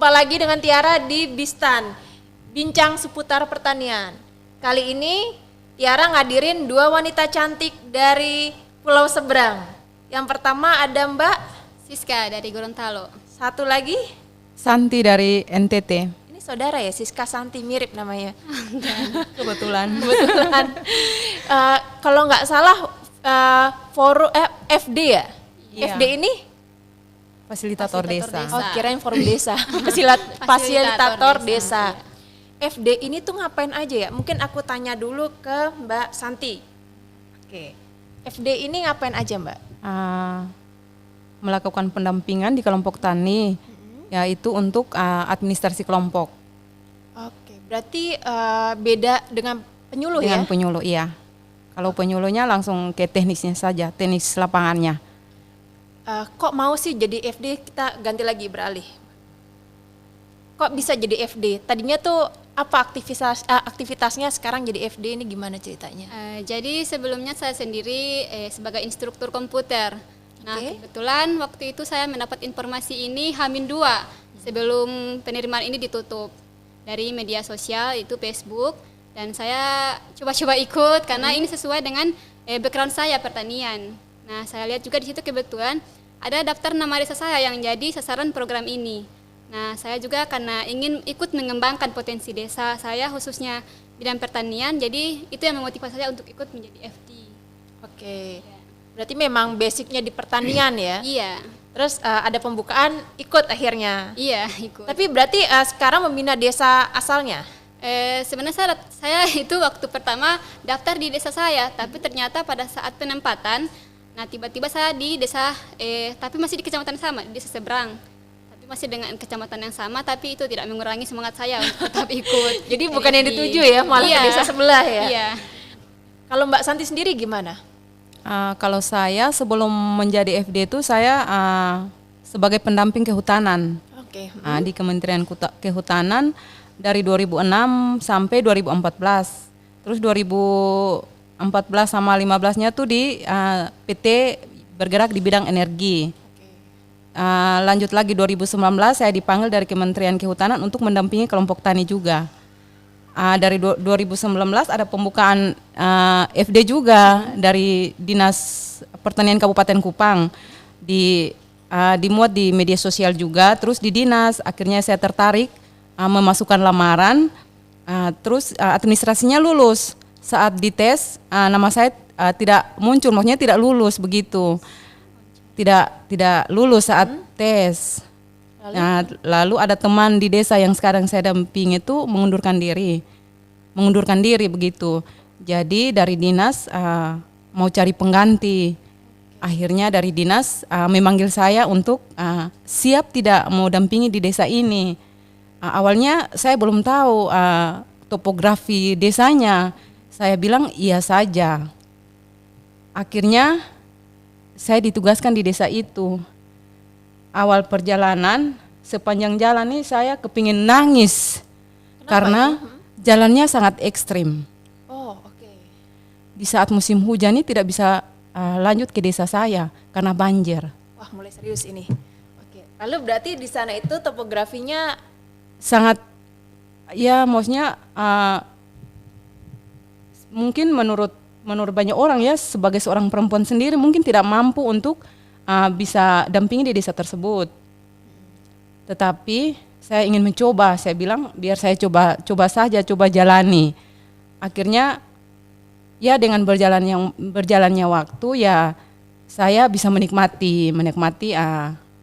Jumpa lagi dengan Tiara di Bistan, bincang seputar pertanian. Kali ini Tiara ngadirin 2 wanita cantik dari Pulau Seberang. Yang pertama ada Mbak Siska dari Gorontalo. Satu lagi Santi dari NTT. ini saudara ya, Siska Santi, mirip namanya. Kebetulan. Kalau nggak salah FD ya? Iya. FD ini? Fasilitator desa. Oh, kirain forum desa. Fasilitator desa. FD ini tuh ngapain aja ya? Mungkin aku tanya dulu ke Mbak Santi. Oke. FD ini ngapain aja, Mbak? Melakukan pendampingan di kelompok tani, yaitu untuk administrasi kelompok. Oke, berarti beda dengan penyuluh Dengan ya? penyuluh, iya. Kalau penyuluhnya langsung ke teknisnya saja, teknis lapangannya. Kok mau sih jadi FD, kita ganti lagi beralih. Kok bisa jadi FD? Tadinya tuh apa aktivitasnya, sekarang jadi FD ini gimana ceritanya? Jadi sebelumnya saya sendiri sebagai instruktur komputer. Nah, Oke. kebetulan waktu itu saya mendapat informasi ini H-2 sebelum penerimaan ini ditutup dari media sosial, itu Facebook, dan saya coba-coba ikut karena ini sesuai dengan background saya pertanian. Nah, saya lihat juga di situ kebetulan ada daftar nama desa saya yang jadi sasaran program ini. Nah, saya juga karena ingin ikut mengembangkan potensi desa saya khususnya bidang pertanian, jadi itu yang memotivasi saya untuk ikut menjadi FD. Oke, berarti memang basicnya di pertanian ya? Iya, Terus ada pembukaan, ikut akhirnya. iya ikut. Tapi berarti sekarang membina desa asalnya? Sebenarnya saya itu waktu pertama daftar di desa saya, tapi ternyata pada saat penempatan, nah tiba-tiba saya di desa, tapi masih di kecamatan sama, di desa seberang. Tapi masih dengan kecamatan yang sama, tapi itu tidak mengurangi semangat saya untuk tetap ikut. Jadi bukan yang dituju ya, malah ke desa sebelah ya? Iya. Kalau Mbak Santi sendiri gimana? Kalau saya sebelum menjadi FD itu saya sebagai pendamping kehutanan Oke. di Kementerian Kehutanan dari 2006 sampai 2014. Terus 2014 sama 15-nya tuh di PT bergerak di bidang energi. Lanjut lagi 2019 saya dipanggil dari Kementerian Kehutanan untuk mendampingi kelompok tani juga. Dari 2019 ada pembukaan FD juga dari Dinas Pertanian Kabupaten Kupang, dimuat di media sosial juga, terus di dinas. Akhirnya saya tertarik memasukkan lamaran, terus administrasinya lulus. Saat dites nama saya tidak muncul, maksudnya tidak lulus begitu, tidak lulus saat tes. Nah, lalu ada teman di desa yang sekarang saya dampingi itu mengundurkan diri begitu. Jadi dari dinas mau cari pengganti. Akhirnya dari dinas memanggil saya untuk siap tidak mau dampingi di desa ini. Awalnya saya belum tahu topografi desanya. Saya bilang iya saja. Akhirnya saya ditugaskan di desa itu. Awal perjalanan, sepanjang jalan ini saya kepingin nangis. Karena jalannya sangat ekstrim. Oh, oke. Di saat musim hujan ini tidak bisa lanjut ke desa saya karena banjir. Wah, mulai serius ini. Oke. Lalu berarti di sana itu topografinya Sangat, ya maksudnya mungkin menurut banyak orang ya, sebagai seorang perempuan sendiri mungkin tidak mampu untuk bisa dampingi di desa tersebut. Tetapi saya ingin mencoba, saya bilang biar saya coba saja, coba jalani. Akhirnya ya dengan berjalannya waktu ya saya bisa menikmati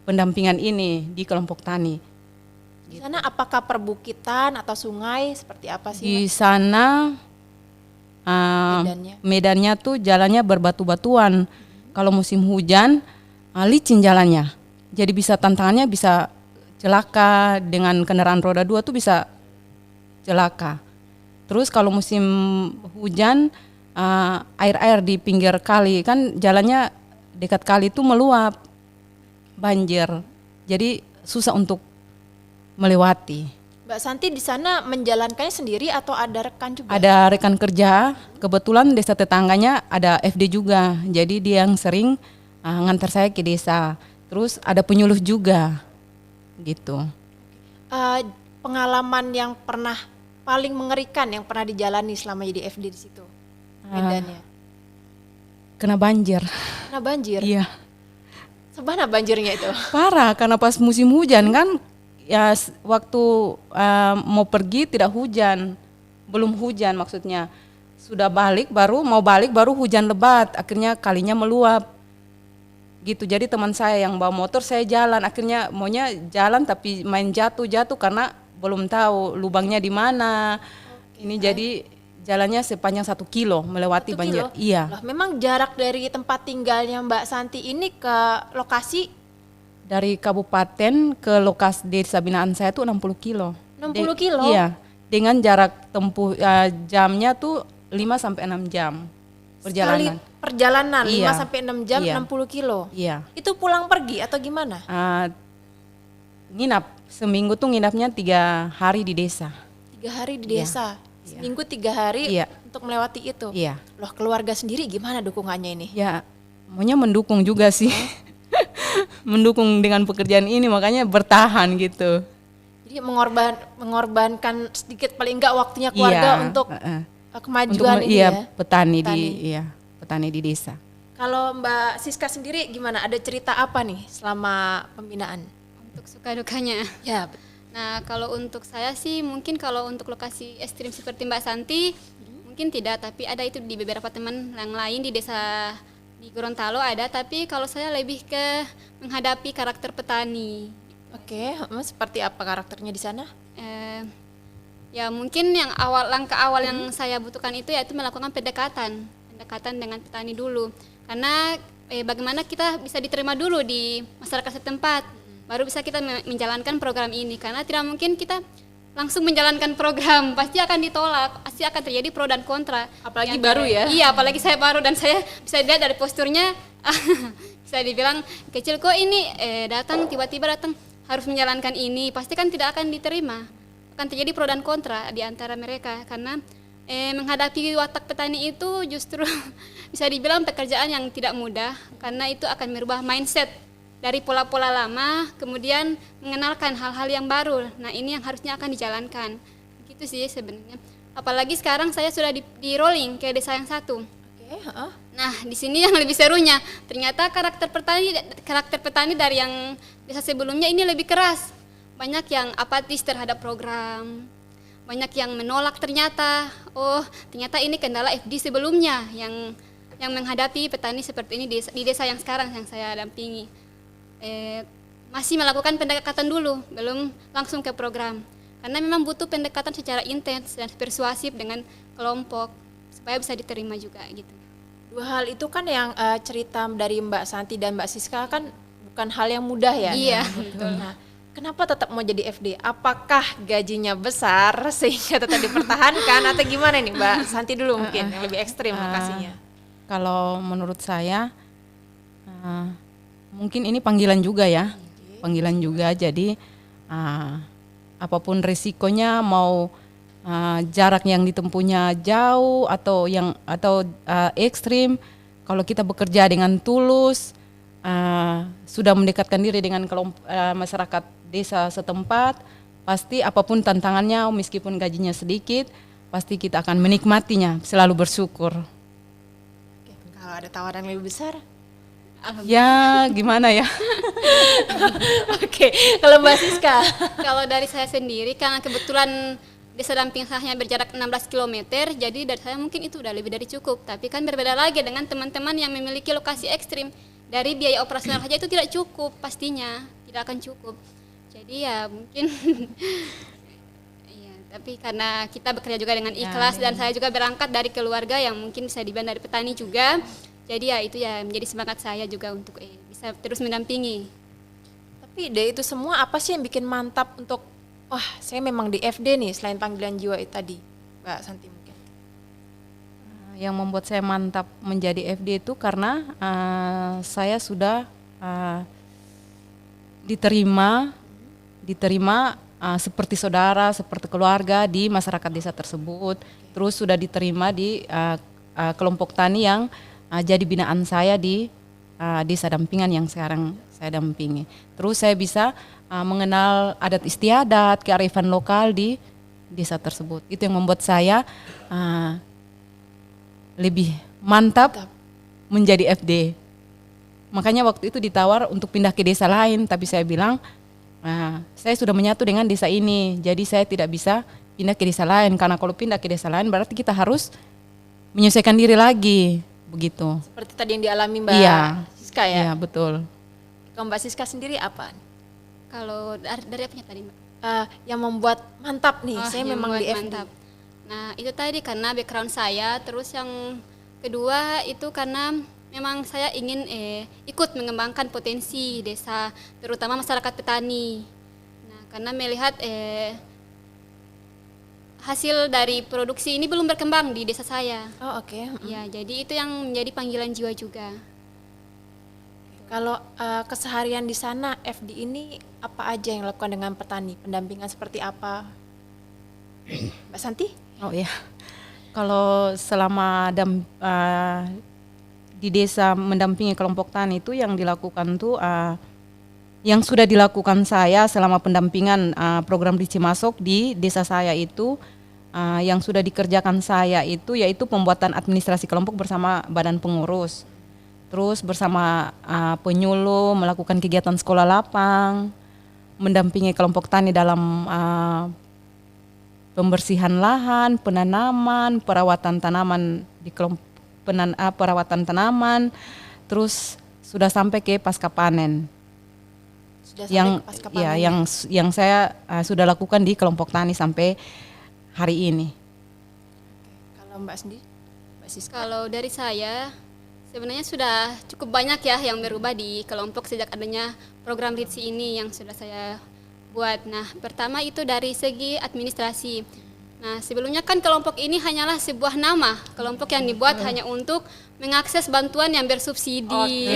pendampingan ini di kelompok tani. di sana apakah perbukitan atau sungai, seperti apa sih? Di sana medannya tuh jalannya berbatu-batuan. Kalau musim hujan licin jalannya. Jadi bisa tantangannya bisa celaka, dengan kendaraan roda 2 tuh bisa celaka. Terus kalau musim hujan air-air di pinggir kali, kan jalannya dekat kali itu meluap, banjir. Jadi susah untuk melewati. Mbak Santi di sana menjalankannya sendiri atau ada rekan juga? Ada rekan kerja, kebetulan desa tetangganya ada FD juga, jadi dia yang sering ngantar saya ke desa. Terus ada penyuluh juga, gitu. pengalaman yang pernah paling mengerikan yang pernah dijalani selama jadi FD di situ? Medannya. Kena banjir. Kena banjir. Iya. Sebana banjirnya itu? Parah karena pas musim hujan kan ya waktu mau pergi tidak hujan. Belum hujan maksudnya. Sudah mau balik baru hujan lebat, akhirnya kalinya meluap. Gitu. Jadi teman saya yang bawa motor saya jalan, akhirnya maunya jalan tapi main jatuh karena belum tahu lubangnya di mana. Ini jadi jalannya sepanjang 1 kilo melewati 1 banjir. kilo? Iya. Lah, memang jarak dari tempat tinggalnya Mbak Santi ini ke lokasi Dari kabupaten ke lokasi desa binaan saya tuh 60 kilo. 60 kilo? Iya. Dengan jarak tempuh jamnya tuh 5 sampai 6 jam perjalanan. Sekali perjalanan Iya. 5 sampai 6 jam, Iya. 60 kilo. Iya. Itu pulang pergi atau gimana? Nginap seminggu tuh nginapnya 3 hari di desa. 3 hari di Iya. desa. Seminggu 3 hari Iya. untuk melewati itu. Iya. Loh, keluarga sendiri gimana dukungannya ini? Ya, maunya mendukung juga sih. Mendukung dengan pekerjaan ini makanya bertahan gitu. Jadi mengorbankan sedikit paling enggak waktunya keluarga Iya, untuk untuk kemajuan ini iya, ya. petani di desa. Kalau Mbak Siska sendiri gimana? Ada cerita apa nih selama pembinaan? Untuk suka dukanya. Ya, Nah, kalau untuk saya sih mungkin kalau untuk lokasi ekstrim seperti Mbak Santi mungkin tidak, tapi ada itu di beberapa teman yang lain di desa di Gorontalo ada, tapi kalau saya lebih ke menghadapi karakter petani. oke. Seperti apa karakternya di sana? Ya mungkin langkah awal yang saya butuhkan itu yaitu melakukan pendekatan dengan petani dulu, karena bagaimana kita bisa diterima dulu di masyarakat setempat, baru bisa kita menjalankan program ini, karena tidak mungkin kita langsung menjalankan program, pasti akan ditolak, pasti akan terjadi pro dan kontra. Apalagi baru ya? Iya, apalagi saya baru dan saya bisa lihat dari posturnya, bisa dibilang kecil kok ini tiba-tiba datang harus menjalankan ini, pasti kan tidak akan diterima, akan terjadi pro dan kontra di antara mereka, karena menghadapi watak petani itu justru bisa dibilang pekerjaan yang tidak mudah, karena itu akan merubah mindset dari pola-pola lama, kemudian mengenalkan hal-hal yang baru. Nah, ini yang harusnya akan dijalankan. Gitu sih sebenarnya. Apalagi sekarang saya sudah di rolling ke desa yang satu. Oke, Nah, di sini yang lebih serunya, ternyata karakter petani dari yang desa sebelumnya ini lebih keras. Banyak yang apatis terhadap program, banyak yang menolak ternyata. Oh, ternyata ini kendala FD sebelumnya yang menghadapi petani seperti ini di desa yang sekarang yang saya dampingi. Masih melakukan pendekatan dulu, belum langsung ke program. Karena memang butuh pendekatan secara intens dan persuasif dengan kelompok supaya bisa diterima juga gitu. Dua hal itu kan yang cerita dari Mbak Santi dan Mbak Siska kan bukan hal yang mudah ya. Iya, betul. Nah, kenapa tetap mau jadi FD? Apakah gajinya besar sehingga tetap dipertahankan atau gimana nih Mbak Santi dulu mungkin yang lebih ekstrim lokasinya? Kalau menurut saya mungkin ini panggilan juga ya. Panggilan juga, jadi apapun risikonya, mau jarak yang ditempuhnya jauh atau ekstrim, kalau kita bekerja dengan tulus, sudah mendekatkan diri dengan masyarakat desa setempat, pasti apapun tantangannya, meskipun gajinya sedikit, pasti kita akan menikmatinya, selalu bersyukur. Oke, kalau ada tawaran lebih besar? Ya gimana ya. Oke, kalau Mbak Siska? Kalau dari saya sendiri, karena kebetulan desa damping sahnya berjarak 16 km, jadi dari saya mungkin itu udah lebih dari cukup. Tapi kan berbeda lagi dengan teman-teman yang memiliki lokasi ekstrim. Dari biaya operasional saja itu tidak cukup, pastinya tidak akan cukup. Jadi ya mungkin iya, tapi karena kita bekerja juga dengan ikhlas dan saya juga berangkat dari keluarga yang mungkin bisa dibilang dari petani juga. Jadi ya itu ya menjadi semangat saya juga untuk bisa terus mendampingi. Tapi dari itu semua apa sih yang bikin mantap untuk wah saya memang di FD nih selain panggilan jiwa itu tadi, Mbak Santi mungkin? Yang membuat saya mantap menjadi FD itu karena saya sudah diterima seperti saudara, seperti keluarga di masyarakat desa tersebut. Terus sudah diterima di kelompok tani yang jadi binaan saya di desa dampingan yang sekarang saya dampingi. Terus saya bisa mengenal adat istiadat, kearifan lokal di desa tersebut. Itu yang membuat saya lebih mantap menjadi FD. Makanya waktu itu ditawar untuk pindah ke desa lain, tapi saya bilang saya sudah menyatu dengan desa ini, jadi saya tidak bisa pindah ke desa lain, karena kalau pindah ke desa lain berarti kita harus menyesuaikan diri lagi, begitu. Seperti tadi yang dialami Mbak Siska ya? Iya, betul. Kalau Mbak Siska sendiri apa? Kalau dari apanya tadi, Mbak? Yang membuat mantap nih, saya yang memang di membuat FD. mantap. Nah, itu tadi karena background saya, terus yang kedua itu karena memang saya ingin ikut mengembangkan potensi desa, terutama masyarakat petani. Nah, karena melihat hasil dari produksi ini belum berkembang di desa saya. Oh, oke. Ya, jadi itu yang menjadi panggilan jiwa juga. Kalau keseharian di sana FD ini apa aja yang dilakukan dengan petani? Pendampingan seperti apa? Mbak Santi? Oh iya, kalau selama di desa mendampingi kelompok tani itu yang dilakukan tuh yang sudah dilakukan saya selama pendampingan program Ricci Masuk di desa saya itu yang sudah dikerjakan saya itu yaitu pembuatan administrasi kelompok bersama badan pengurus, terus bersama penyuluh melakukan kegiatan sekolah lapang, mendampingi kelompok tani dalam pembersihan lahan, penanaman, perawatan tanaman di kelompok perawatan tanaman, terus sudah sampai ke pasca panen. Sudah yang sampai pasca panen. ya yang saya sudah lakukan di kelompok tani sampai hari ini. Kalau Mbak sendiri, Mbak Siska? Kalau dari saya sebenarnya sudah cukup banyak ya yang berubah di kelompok sejak adanya program Ricci ini yang sudah saya buat. Nah, pertama itu dari segi administrasi. Nah, sebelumnya kan kelompok ini hanyalah sebuah nama, kelompok yang dibuat hanya untuk mengakses bantuan yang bersubsidi.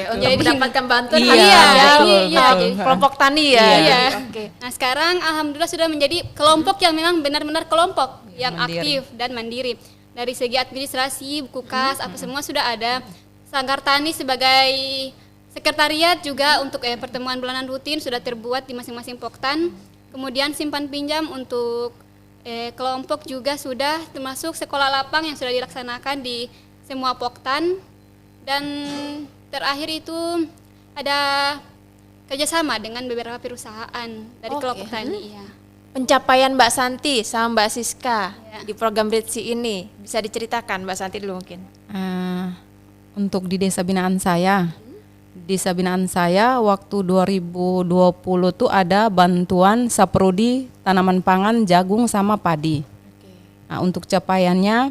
Untuk Jadi mendapatkan bantuan Iya, harus betul, dari betul. jadi kelompok tani ya. Iya. Oke. Nah, sekarang alhamdulillah sudah menjadi kelompok yang memang benar-benar kelompok yang mandiri. aktif dan mandiri. Dari segi administrasi, buku kas, apa semua sudah ada. Sanggar Tani sebagai sekretariat juga untuk pertemuan bulanan rutin sudah terbuat di masing-masing poktan. Kemudian simpan pinjam untuk kelompok juga sudah, termasuk sekolah lapang yang sudah dilaksanakan di semua poktan. Dan terakhir itu ada kerjasama dengan beberapa perusahaan dari Oke. kelompok tani. Ya. Pencapaian Mbak Santi sama Mbak Siska Ya. di program Ricci ini bisa diceritakan Mbak Santi dulu mungkin. Untuk di desa binaan saya waktu 2020 tuh ada bantuan saprodi tanaman pangan jagung sama padi. Nah, untuk capaiannya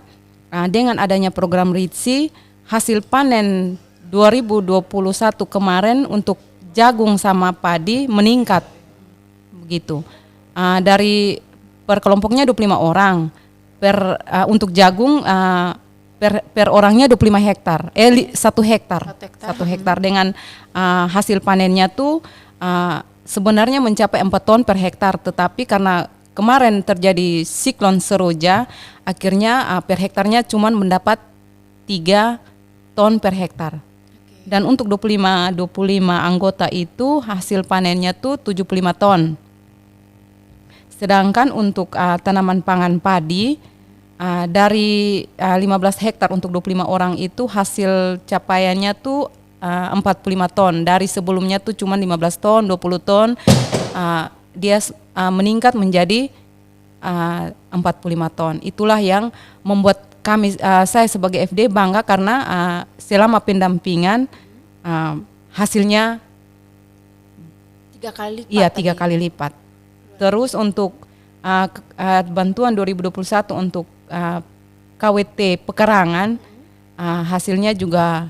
dengan adanya program Ricci, hasil panen 2021 kemarin untuk jagung sama padi meningkat begitu. Dari per kelompoknya 25 orang, untuk jagung per orangnya 25 hektar, 1 hektar, 1 hektar dengan hasil panennya tuh sebenarnya mencapai 4 ton per hektar, tetapi karena kemarin terjadi siklon Seroja, akhirnya per hektarnya cuma mendapat 3 ton per hektar. Dan untuk 25 anggota itu hasil panennya tuh 75 ton. Sedangkan untuk tanaman pangan padi dari 15 hektar untuk 25 orang itu hasil capaiannya tuh 45 ton. Dari sebelumnya tuh cuma 15 ton, 20 ton, dia meningkat menjadi 45 ton. Itulah yang membuat saya sebagai FD bangga karena selama pendampingan hasilnya 3 kali lipat. iya tadi. 3 kali lipat. Terus untuk bantuan 2021 untuk KWT pekarangan hasilnya juga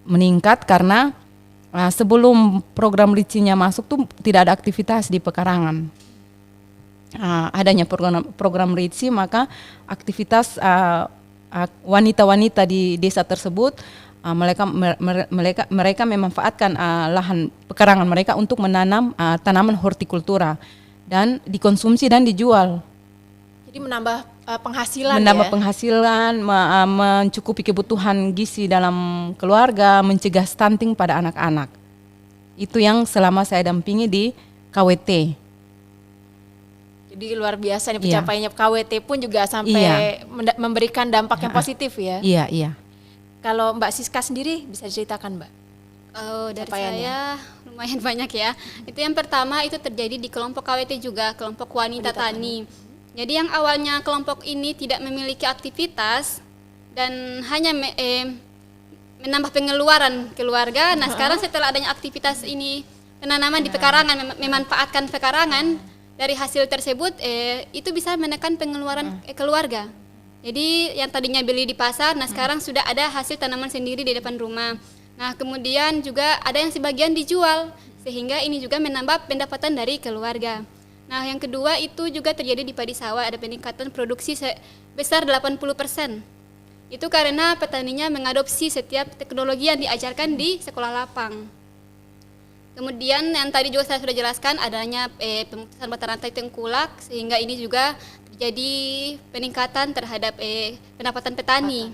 meningkat karena sebelum program Ricci-nya masuk tuh tidak ada aktivitas di pekarangan. Adanya program Ricci, maka aktivitas wanita-wanita di desa tersebut mereka memanfaatkan lahan pekarangan mereka untuk menanam tanaman hortikultura dan dikonsumsi dan dijual. Jadi menambah penghasilan menambah ya. penghasilan, mencukupi kebutuhan gizi dalam keluarga, mencegah stunting pada anak-anak. Itu yang selama saya dampingi di KWT. Jadi luar biasa nih Iya. pencapaiannya KWT pun juga sampai Iya. memberikan dampak yang positif ya. Iya, iya. Kalau Mbak Siska sendiri bisa diceritakan Mbak? Kalau dari Capaiannya. saya lumayan banyak ya. Itu yang pertama itu terjadi di kelompok KWT juga, kelompok wanita tani. Jadi yang awalnya kelompok ini tidak memiliki aktivitas dan hanya menambah pengeluaran keluarga. Nah sekarang setelah adanya aktivitas ini penanaman di pekarangan, memanfaatkan pekarangan, dari hasil tersebut itu bisa menekan pengeluaran keluarga. Jadi yang tadinya beli di pasar, nah sekarang sudah ada hasil tanaman sendiri di depan rumah. Nah kemudian juga ada yang sebagian dijual, sehingga ini juga menambah pendapatan dari keluarga. Nah yang kedua itu juga terjadi di padi sawah, ada peningkatan produksi sebesar 80%. Itu karena petaninya mengadopsi setiap teknologi yang diajarkan di sekolah lapang. Kemudian yang tadi juga saya sudah jelaskan adanya pemutusan mata rantai tengkulak, sehingga ini juga terjadi peningkatan terhadap pendapatan petani.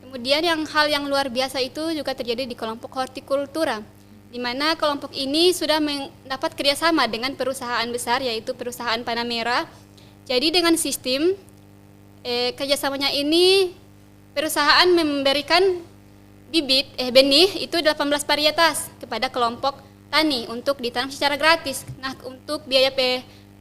Kemudian hal yang luar biasa itu juga terjadi di kelompok hortikultura, di mana kelompok ini sudah mendapat kerjasama dengan perusahaan besar, yaitu perusahaan Panamera. Jadi dengan sistem kerjasamanya ini, perusahaan memberikan bibit benih itu 18 varietas kepada kelompok tani untuk ditanam secara gratis. Nah untuk biaya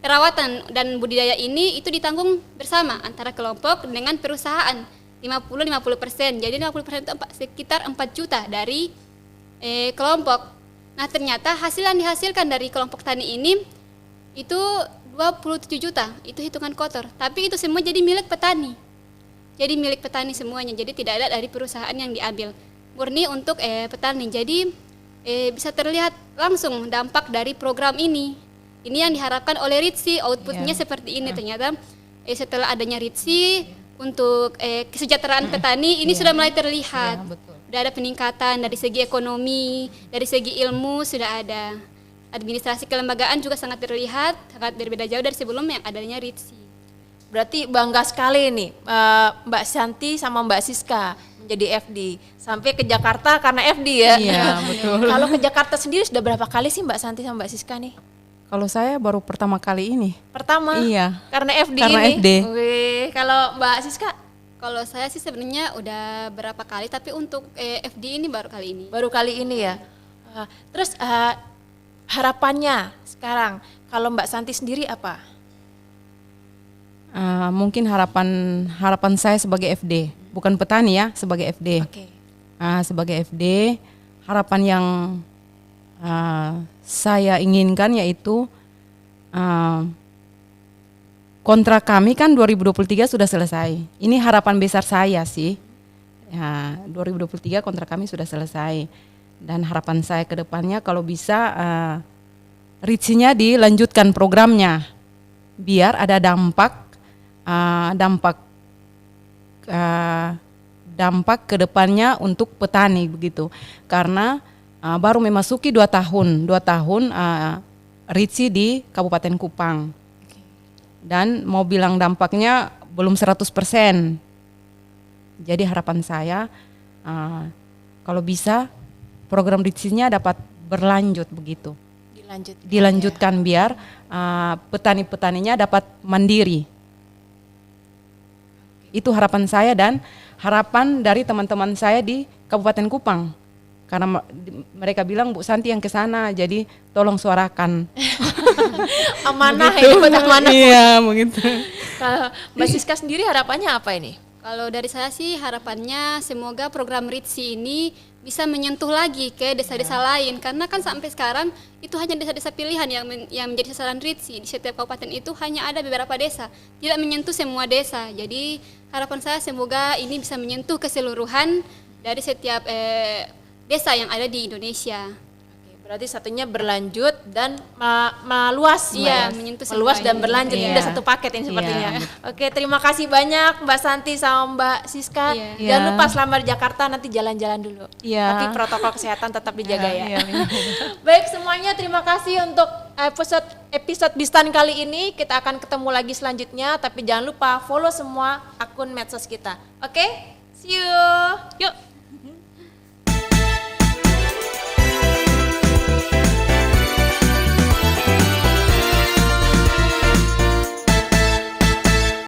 perawatan dan budidaya ini itu ditanggung bersama antara kelompok dengan perusahaan 50-50%. Jadi 50% itu sekitar 4 juta dari kelompok. Nah ternyata hasil yang dihasilkan dari kelompok tani ini itu 27 juta, itu hitungan kotor. Tapi itu semua jadi milik petani. Jadi milik petani semuanya, jadi tidak ada dari perusahaan yang diambil. Murni untuk petani. Jadi bisa terlihat langsung dampak dari program ini. Ini yang diharapkan oleh RITSI, outputnya seperti ini. Ternyata setelah adanya RITSI untuk kesejahteraan petani ini sudah mulai terlihat. Betul. Sudah ada peningkatan dari segi ekonomi, dari segi ilmu sudah ada. Administrasi kelembagaan juga sangat terlihat, sangat berbeda jauh dari sebelum yang adanya RITSI. Berarti bangga sekali nih Mbak Santi sama Mbak Siska menjadi FD. Sampai ke Jakarta karena FD ya. Iya, betul. Kalau ke Jakarta sendiri sudah berapa kali sih Mbak Santi sama Mbak Siska nih? Kalau saya baru pertama kali ini. Pertama? Iya. Karena FD Karena ini? FD. Wih, kalau Mbak Siska? Kalau saya sih sebenarnya udah berapa kali, tapi untuk FD ini baru kali ini. Baru kali ini ya. Terus harapannya sekarang kalau Mbak Santi sendiri apa? Mungkin harapan saya sebagai FD, bukan petani ya, sebagai FD. Oke. Sebagai FD, harapan yang saya inginkan yaitu kontrak kami kan 2023 sudah selesai. Ini harapan besar saya sih. Ya, 2023 kontrak kami sudah selesai. Dan harapan saya ke depannya kalau bisa RITSI-nya dilanjutkan programnya. Biar ada dampak ke depannya untuk petani begitu. Karena baru memasuki 2 tahun RITSI di Kabupaten Kupang. Dan mau bilang dampaknya belum 100%. Jadi harapan saya kalau bisa program RITSI-nya dapat berlanjut begitu. Dilanjutkan biar petani-petaninya dapat mandiri. Itu harapan saya dan harapan dari teman-teman saya di Kabupaten Kupang. Karena mereka bilang Bu Santi yang ke sana, jadi tolong suarakan. Amanah ini buat amanah. Iya, begitu. Kalau Mbak Siska sendiri harapannya apa ini? Kalau dari saya sih harapannya semoga program RITSI ini bisa menyentuh lagi ke desa-desa lain, karena kan sampai sekarang itu hanya desa-desa pilihan yang menjadi sasaran RITSI. Di setiap kabupaten itu hanya ada beberapa desa, tidak menyentuh semua desa. Jadi harapan saya semoga ini bisa menyentuh keseluruhan dari setiap desa yang ada di Indonesia. Berarti satunya berlanjut dan meluas, Iya, Mbak. menyentuh Meluas semua dan ini. berlanjut. Ini Iya. udah satu paket ini sepertinya. Iya. Oke, terima kasih banyak Mbak Santi sama Mbak Siska. Iya. Jangan Iya. lupa selama di Jakarta nanti jalan-jalan dulu. Iya. Tapi protokol kesehatan tetap dijaga ya. Iya, iya. Baik semuanya, terima kasih untuk episode Bistan kali ini. Kita akan ketemu lagi selanjutnya, tapi jangan lupa follow semua akun medsos kita. Oke? See you. Yuk.